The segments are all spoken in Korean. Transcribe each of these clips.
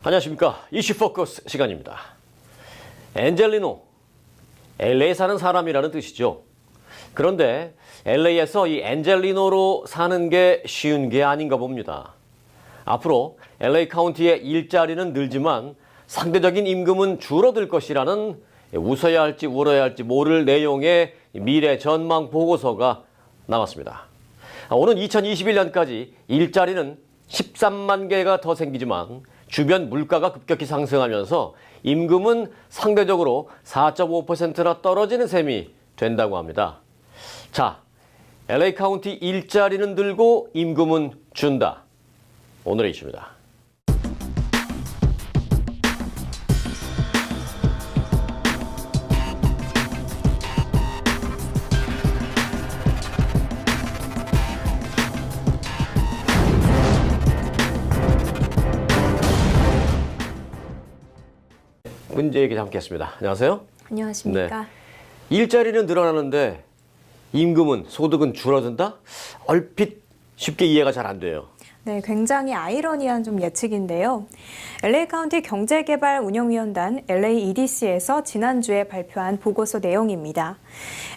안녕하십니까. 이슈 포커스 시간입니다. 엔젤리노, LA에 사는 사람이라는 뜻이죠. 그런데 LA에서 이 엔젤리노로 사는 게 쉬운 게 아닌가 봅니다. 앞으로 LA 카운티의 일자리는 늘지만 상대적인 임금은 줄어들 것이라는 웃어야 할지 울어야 할지 모를 내용의 미래 전망 보고서가 나왔습니다. 오는 2021년까지 일자리는 13만 개가 더 생기지만 주변 물가가 급격히 상승하면서 임금은 상대적으로 4.5%나 떨어지는 셈이 된다고 합니다. 자, LA 카운티 일자리는 늘고 임금은 준다. 오늘의 이슈입니다. 문재희 기자 함께했습니다. 안녕하세요. 안녕하십니까. 네. 일자리는 늘어나는데 임금은 소득은 줄어든다? 얼핏 쉽게 이해가 잘 안 돼요. 네, 굉장히 아이러니한 좀 예측인데요. LA 카운티 경제개발운영위원단 LAEDC에서 지난주에 발표한 보고서 내용입니다.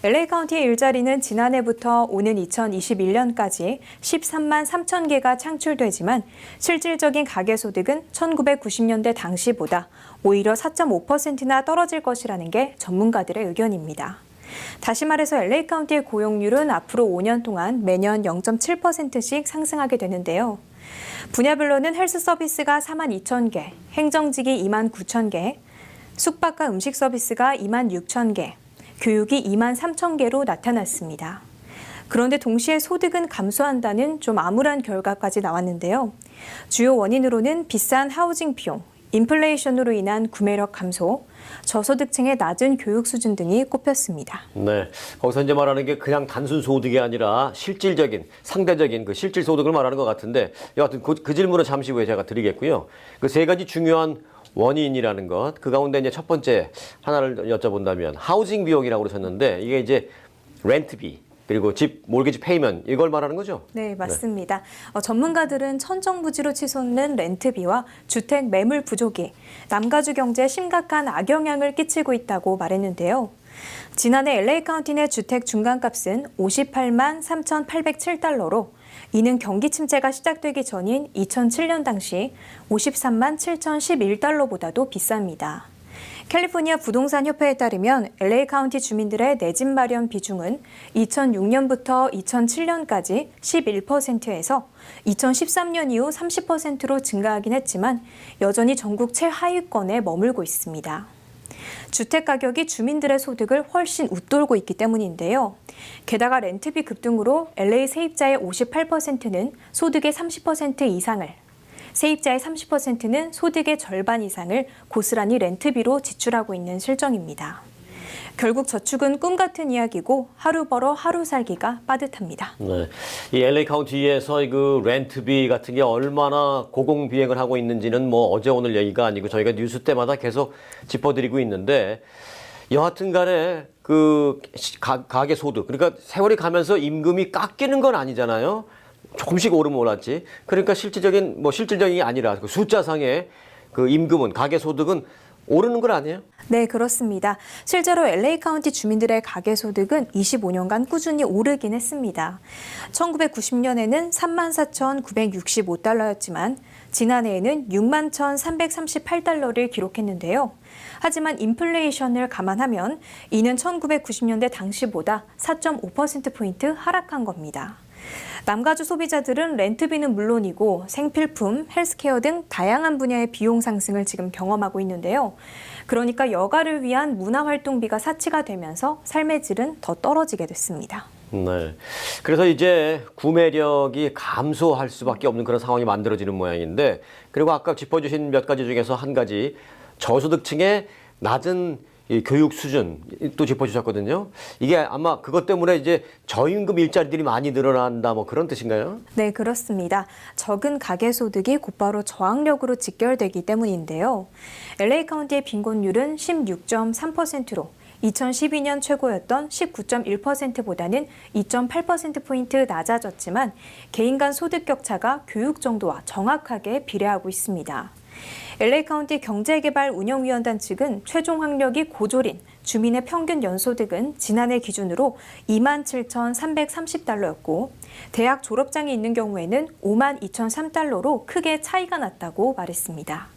LA 카운티의 일자리는 지난해부터 오는 2021년까지 13만 3천 개가 창출되지만 실질적인 가계소득은 1990년대 당시보다 오히려 4.5%나 떨어질 것이라는 게 전문가들의 의견입니다. 다시 말해서 LA 카운티의 고용률은 앞으로 5년 동안 매년 0.7%씩 상승하게 되는데요. 분야별로는 헬스 서비스가 4만 2천 개, 행정직이 2만 9천 개, 숙박과 음식 서비스가 2만 6천 개, 교육이 2만 3천 개로 나타났습니다. 그런데 동시에 소득은 감소한다는 좀 암울한 결과까지 나왔는데요. 주요 원인으로는 비싼 하우징 비용, 인플레이션으로 인한 구매력 감소, 저소득층의 낮은 교육 수준 등이 꼽혔습니다. 네, 거기서 이제 말하는 게 그냥 단순 소득이 아니라 실질적인, 상대적인 그 실질 소득을 말하는 것 같은데 여하튼 그 질문은 잠시 후에 제가 드리겠고요. 그 세 가지 중요한 원인이라는 것, 그 가운데 이제 첫 번째 하나를 여쭤본다면 하우징 비용이라고 그러셨는데 이게 이제 렌트비, 그리고 집 몰기지 페이먼 이걸 말하는 거죠? 네, 맞습니다. 전문가들은 천정부지로 치솟는 렌트비와 주택 매물 부족이 남가주 경제에 심각한 악영향을 끼치고 있다고 말했는데요. 지난해 LA 카운티 내 주택 중간값은 58만 3,807달러로 이는 경기 침체가 시작되기 전인 2007년 당시 53만 7,011달러보다도 비쌉니다. 캘리포니아 부동산 협회에 따르면 LA 카운티 주민들의 내 집 마련 비중은 2006년부터 2007년까지 11%에서 2013년 이후 30%로 증가하긴 했지만 여전히 전국 최하위권에 머물고 있습니다. 주택 가격이 주민들의 소득을 훨씬 웃돌고 있기 때문인데요. 게다가 렌트비 급등으로 LA 세입자의 58%는 소득의 30% 이상을, 세입자의 30%는 소득의 절반 이상을 고스란히 렌트비로 지출하고 있는 실정입니다. 결국 저축은 꿈 같은 이야기고 하루 벌어 하루 살기가 빠듯합니다. 네, 이 LA 카운티에서 그 렌트비 같은 게 얼마나 고공비행을 하고 있는지는 뭐 어제 오늘 얘기가 아니고 저희가 뉴스 때마다 계속 짚어드리고 있는데 여하튼 간에 그 가계 소득, 그러니까 세월이 가면서 임금이 깎이는 건 아니잖아요. 조금씩 오르면 올랐지. 그러니까 실질적인 게 아니라 그 숫자상의 그 임금은, 가계소득은 오르는 건 아니에요? 네, 그렇습니다. 실제로 LA 카운티 주민들의 가계소득은 25년간 꾸준히 오르긴 했습니다. 1990년에는 34,965달러였지만 지난해에는 61,338달러를 기록했는데요. 하지만 인플레이션을 감안하면 이는 1990년대 당시보다 4.5%포인트 하락한 겁니다. 남가주 소비자들은 렌트비는 물론이고 생필품, 헬스케어 등 다양한 분야의 비용 상승을 지금 경험하고 있는데요. 그러니까 여가를 위한 문화활동비가 사치가 되면서 삶의 질은 더 떨어지게 됐습니다. 네. 그래서 이제 구매력이 감소할 수밖에 없는 그런 상황이 만들어지는 모양인데, 그리고 아까 짚어주신 몇 가지 중에서 한 가지 저소득층의 낮은 이 교육 수준 또 짚어주셨거든요. 이게 아마 그것 때문에 이제 저임금 일자리들이 많이 늘어난다 뭐 그런 뜻인가요? 네, 그렇습니다. 적은 가계소득이 곧바로 저항력으로 직결되기 때문인데요. LA 카운티의 빈곤율은 16.3%로 2012년 최고였던 19.1%보다는 2.8%포인트 낮아졌지만 개인 간 소득 격차가 교육 정도와 정확하게 비례하고 있습니다. LA 카운티 경제개발운영위원단 측은 최종 학력이 고졸인 주민의 평균 연소득은 지난해 기준으로 27,330달러였고 대학 졸업장이 있는 경우에는 52,003달러로 크게 차이가 났다고 말했습니다.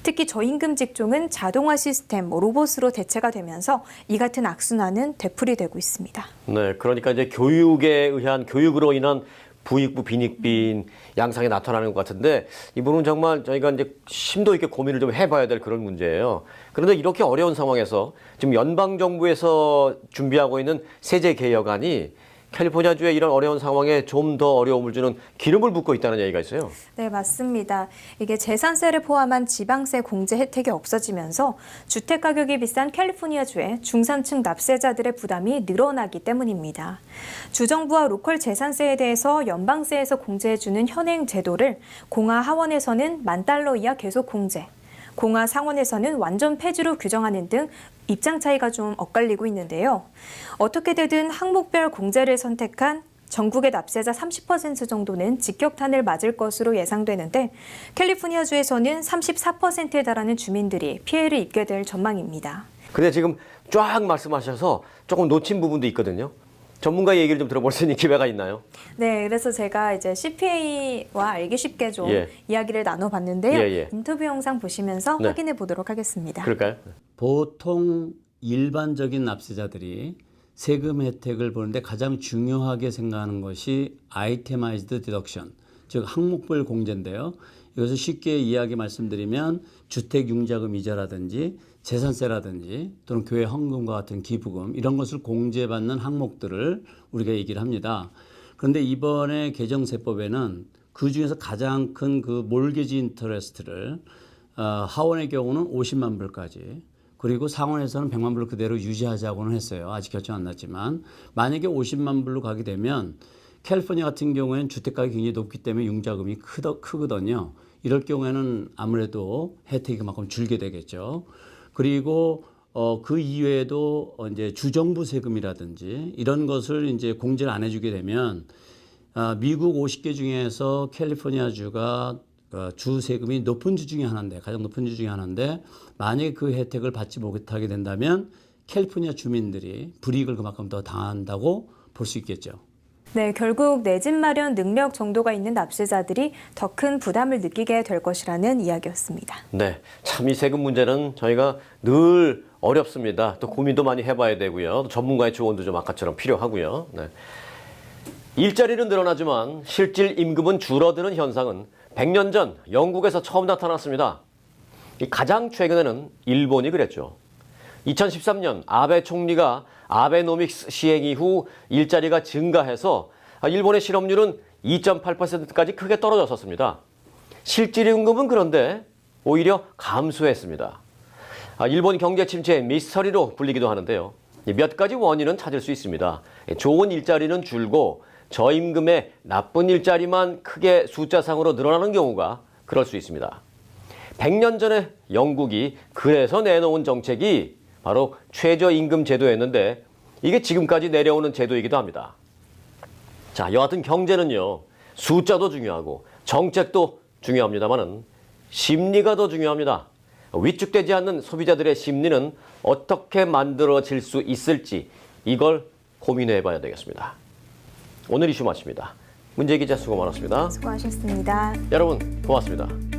특히 저임금 직종은 자동화 시스템, 로봇으로 대체가 되면서 이 같은 악순환은 되풀이되고 있습니다. 네, 그러니까 이제 교육에 의한 교육으로 인한 부익부 빈익빈 양상이 나타나는 것 같은데 이 부분은 정말 저희가 이제 심도 있게 고민을 좀 해봐야 될 그런 문제예요. 그런데 이렇게 어려운 상황에서 지금 연방 정부에서 준비하고 있는 세제 개혁안이 캘리포니아주의 이런 어려운 상황에 좀 더 어려움을 주는 기름을 붓고 있다는 얘기가 있어요. 네, 맞습니다. 이게 재산세를 포함한 지방세 공제 혜택이 없어지면서 주택 가격이 비싼 캘리포니아주의 중산층 납세자들의 부담이 늘어나기 때문입니다. 주정부와 로컬 재산세에 대해서 연방세에서 공제해주는 현행 제도를 공화 하원에서는 $10,000 이하 계속 공제, 공화 상원에서는 완전 폐지로 규정하는 등 입장 차이가 좀 엇갈리고 있는데요. 어떻게 되든 항목별 공제를 선택한 전국의 납세자 30% 정도는 직격탄을 맞을 것으로 예상되는데 캘리포니아주에서는 34%에 달하는 주민들이 피해를 입게 될 전망입니다. 근데 지금 쫙 말씀하셔서 조금 놓친 부분도 있거든요. 전문가의 얘기를 좀 들어볼 수 있는 기회가 있나요? 네, 그래서 제가 이제 CPA와 알기 쉽게 좀 예. 이야기를 나눠봤는데요. 예. 인터뷰 영상 보시면서 네. 확인해 보도록 하겠습니다. 그럴까요? 보통 일반적인 납세자들이 세금 혜택을 보는데 가장 중요하게 생각하는 것이 아이테마이즈드 디덕션, 즉 항목별 공제인데요. 이것을 쉽게 이야기 말씀드리면 주택융자금 이자라든지 재산세라든지 또는 교회 헌금과 같은 기부금 이런 것을 공제받는 항목들을 우리가 얘기를 합니다. 그런데 이번에 개정세법에는 그 중에서 가장 큰 그 몰게지 인터레스트를 하원의 경우는 50만 불까지 그리고 상원에서는 100만 불을 그대로 유지하자고는 했어요. 아직 결정 안 났지만 만약에 50만 불로 가게 되면 캘리포니아 같은 경우에는 주택가격이 굉장히 높기 때문에 융자금이 크거든요. 이럴 경우에는 아무래도 혜택이 그만큼 줄게 되겠죠. 그리고 그 이외에도 이제 주정부 세금이라든지 이런 것을 이제 공제를 안 해주게 되면 미국 50개 중에서 캘리포니아주가 주 세금이 높은 주 중에 하나인데 가장 높은 주 중에 하나인데 만약에 그 혜택을 받지 못하게 된다면 캘리포니아 주민들이 불이익을 그만큼 더 당한다고 볼 수 있겠죠. 네, 결국 내 집 마련 능력 정도가 있는 납세자들이 더 큰 부담을 느끼게 될 것이라는 이야기였습니다. 네, 참 이 세금 문제는 저희가 늘 어렵습니다. 또 고민도 많이 해봐야 되고요. 또 전문가의 조언도 좀 아까처럼 필요하고요. 네. 일자리는 늘어나지만 실질 임금은 줄어드는 현상은 100년 전 영국에서 처음 나타났습니다. 가장 최근에는 일본이 그랬죠. 2013년 아베 총리가 아베노믹스 시행 이후 일자리가 증가해서 일본의 실업률은 2.8%까지 크게 떨어졌었습니다. 실질임금은 그런데 오히려 감소했습니다. 일본 경제 침체의 미스터리로 불리기도 하는데요. 몇 가지 원인은 찾을 수 있습니다. 좋은 일자리는 줄고 저임금의 나쁜 일자리만 크게 숫자상으로 늘어나는 경우가 그럴 수 있습니다. 100년 전에 영국이 그래서 내놓은 정책이 바로 최저임금 제도였는데 이게 지금까지 내려오는 제도이기도 합니다. 자, 여하튼 경제는요. 숫자도 중요하고 정책도 중요합니다만은 심리가 더 중요합니다. 위축되지 않는 소비자들의 심리는 어떻게 만들어질 수 있을지 이걸 고민해 봐야 되겠습니다. 오늘 이슈 마칩니다. 문재기 기자 수고 많았습니다. 수고하셨습니다. 여러분 고맙습니다.